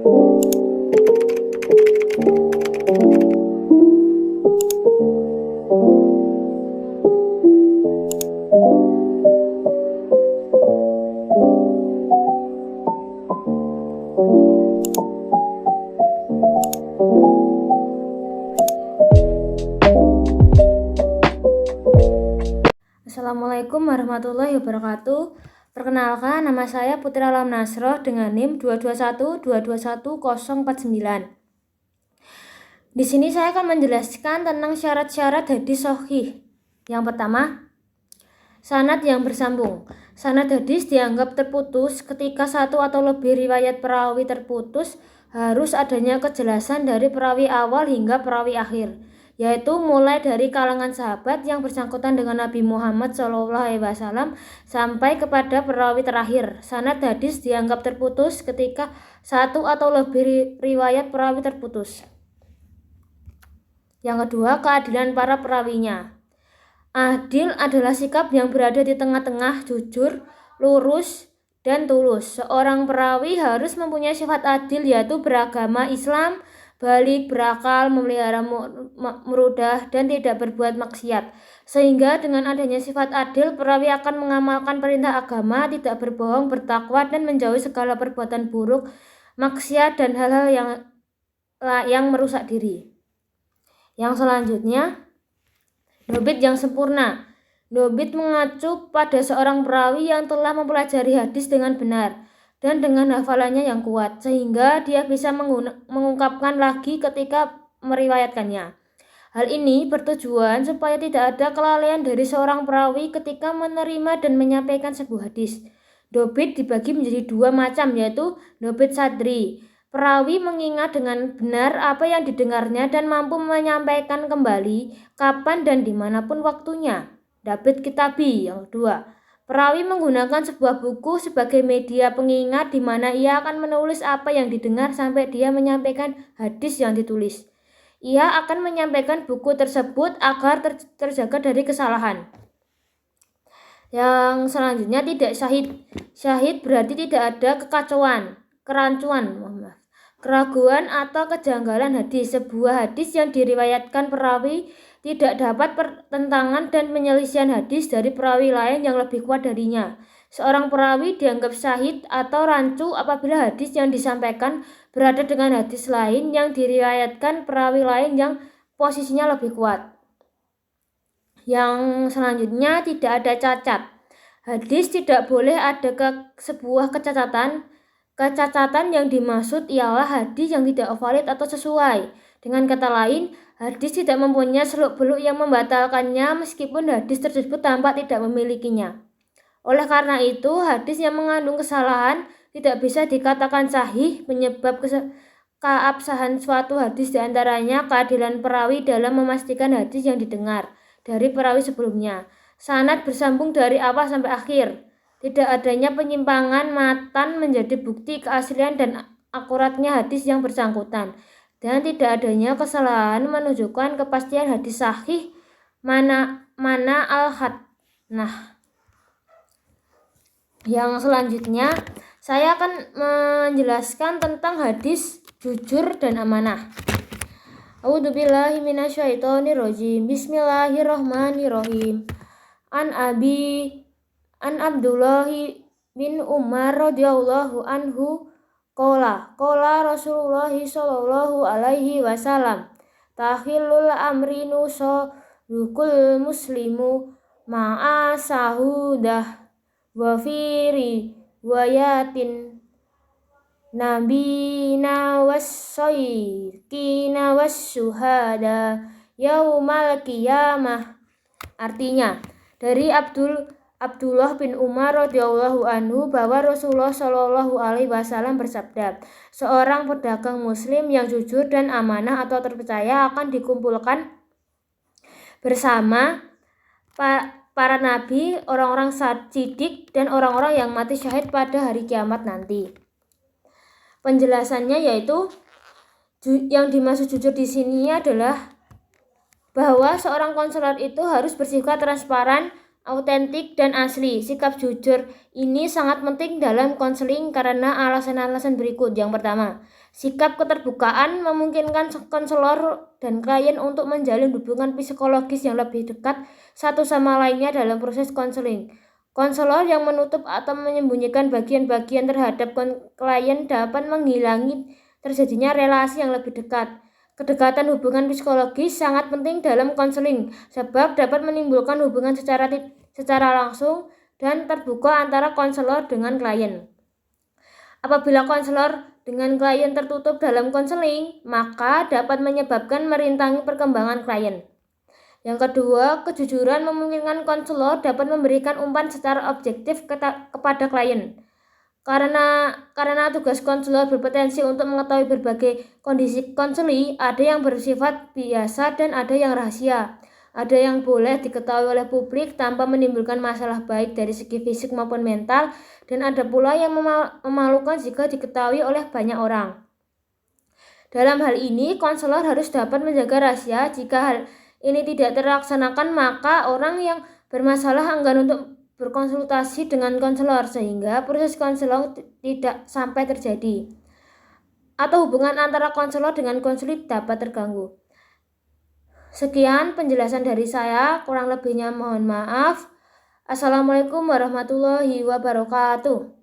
Assalamualaikum warahmatullahi wabarakatuh. Perkenalkan, nama saya Putri Alam Nasroh dengan NIM 221221049. Di sini saya akan menjelaskan tentang syarat-syarat hadis shahih. Yang pertama, sanad yang bersambung. Sanad hadis dianggap terputus ketika satu atau lebih riwayat perawi terputus. Harus adanya kejelasan dari perawi awal hingga perawi akhir, yaitu mulai dari kalangan sahabat yang bersangkutan dengan Nabi Muhammad SAW sampai kepada perawi terakhir. Sanad hadis dianggap terputus ketika satu atau lebih riwayat perawi terputus. Yang kedua, keadilan para perawinya. Adil adalah sikap yang berada di tengah-tengah, jujur, lurus, dan tulus. Seorang perawi harus mempunyai sifat adil, yaitu beragama Islam, balik, berakal, memelihara merudah, dan tidak berbuat maksiat. Sehingga dengan adanya sifat adil, perawi akan mengamalkan perintah agama, tidak berbohong, bertakwa, dan menjauhi segala perbuatan buruk, maksiat, dan hal-hal yang merusak diri. Yang selanjutnya, dobit yang sempurna. Dobit mengacu pada seorang perawi yang telah mempelajari hadis dengan benar dan dengan hafalannya yang kuat, sehingga dia bisa mengungkapkan lagi ketika meriwayatkannya. Hal ini bertujuan supaya tidak ada kelalaian dari seorang perawi ketika menerima dan menyampaikan sebuah hadis. Dobit dibagi menjadi dua macam, yaitu dobit sadri. Perawi mengingat dengan benar apa yang didengarnya dan mampu menyampaikan kembali kapan dan dimanapun waktunya. Dobit kitabi. Yang kedua, perawi menggunakan sebuah buku sebagai media pengingat di mana ia akan menulis apa yang didengar sampai dia menyampaikan hadis yang ditulis. Ia akan menyampaikan buku tersebut agar terjaga dari kesalahan. Yang selanjutnya, tidak syahid. Syahid berarti tidak ada kekacauan, keraguan atau kejanggalan hadis. Sebuah hadis yang diriwayatkan perawi tidak dapat pertentangan dan penyelisihan hadis dari perawi lain yang lebih kuat darinya. Seorang perawi dianggap syahid atau rancu apabila hadis yang disampaikan berada dengan hadis lain yang diriwayatkan perawi lain yang posisinya lebih kuat. Yang selanjutnya, tidak ada cacat. Hadis tidak boleh ada sebuah kecacatan. Kecacatan yang dimaksud ialah hadis yang tidak valid atau sesuai. Dengan kata lain, hadis tidak mempunyai seluk-beluk yang membatalkannya meskipun hadis tersebut tampak tidak memilikinya. Oleh karena itu, hadis yang mengandung kesalahan tidak bisa dikatakan sahih. Penyebab keabsahan suatu hadis diantaranya keadilan perawi dalam memastikan hadis yang didengar dari perawi sebelumnya. Sanad bersambung dari awal sampai akhir. Tidak adanya penyimpangan matan menjadi bukti keaslian dan akuratnya hadis yang bersangkutan. Dan tidak adanya kesalahan menunjukkan kepastian hadis sahih mana al-had. Nah, yang selanjutnya saya akan menjelaskan tentang hadis jujur dan amanah. A'udzubillahi minasyaitonirrajim. Bismillahirrahmanirrahim. An Abdullahi bin Umar radhiyallahu anhu qala Rasulullah sallallahu alaihi wasallam tahillul amrinu sadukul muslimu ma'a sahudah wa firi wayatin nabina was-sayyidina was-syuhada yaumal qiyamah. Artinya, dari Abdullah bin Umar radhiyallahu anhu bahwa Rasulullah shallallahu alaihi wasallam bersabda, seorang pedagang muslim yang jujur dan amanah atau terpercaya akan dikumpulkan bersama para nabi, orang-orang siddiq, dan orang-orang yang mati syahid pada hari kiamat nanti. Penjelasannya yaitu yang dimaksud jujur di sini adalah bahwa seorang konselor itu harus bersifat transparan, autentik, dan asli. Sikap jujur ini sangat penting dalam konseling karena alasan-alasan berikut. Yang pertama, sikap keterbukaan memungkinkan konselor dan klien untuk menjalin hubungan psikologis yang lebih dekat satu sama lainnya dalam proses konseling. Konselor yang menutup atau menyembunyikan bagian-bagian terhadap klien dapat menghilangi terjadinya relasi yang lebih dekat. Kedekatan hubungan psikologis sangat penting dalam konseling sebab dapat menimbulkan hubungan secara langsung dan terbuka antara konselor dengan klien. Apabila konselor dengan klien tertutup dalam konseling, maka dapat menyebabkan merintangi perkembangan klien. Yang kedua, kejujuran memungkinkan konselor dapat memberikan umpan secara objektif kepada klien. Karena tugas konselor berpotensi untuk mengetahui berbagai kondisi konseli, ada yang bersifat biasa dan ada yang rahasia. Ada yang boleh diketahui oleh publik tanpa menimbulkan masalah baik dari segi fisik maupun mental, dan ada pula yang memalukan jika diketahui oleh banyak orang. Dalam hal ini, konselor harus dapat menjaga rahasia. Jika hal ini tidak terlaksanakan, maka orang yang bermasalah enggan untuk berkonsultasi dengan konselor sehingga proses konseling tidak sampai terjadi atau hubungan antara konselor dengan konseling dapat terganggu. Sekian penjelasan dari saya, kurang lebihnya mohon maaf. Assalamualaikum warahmatullahi wabarakatuh.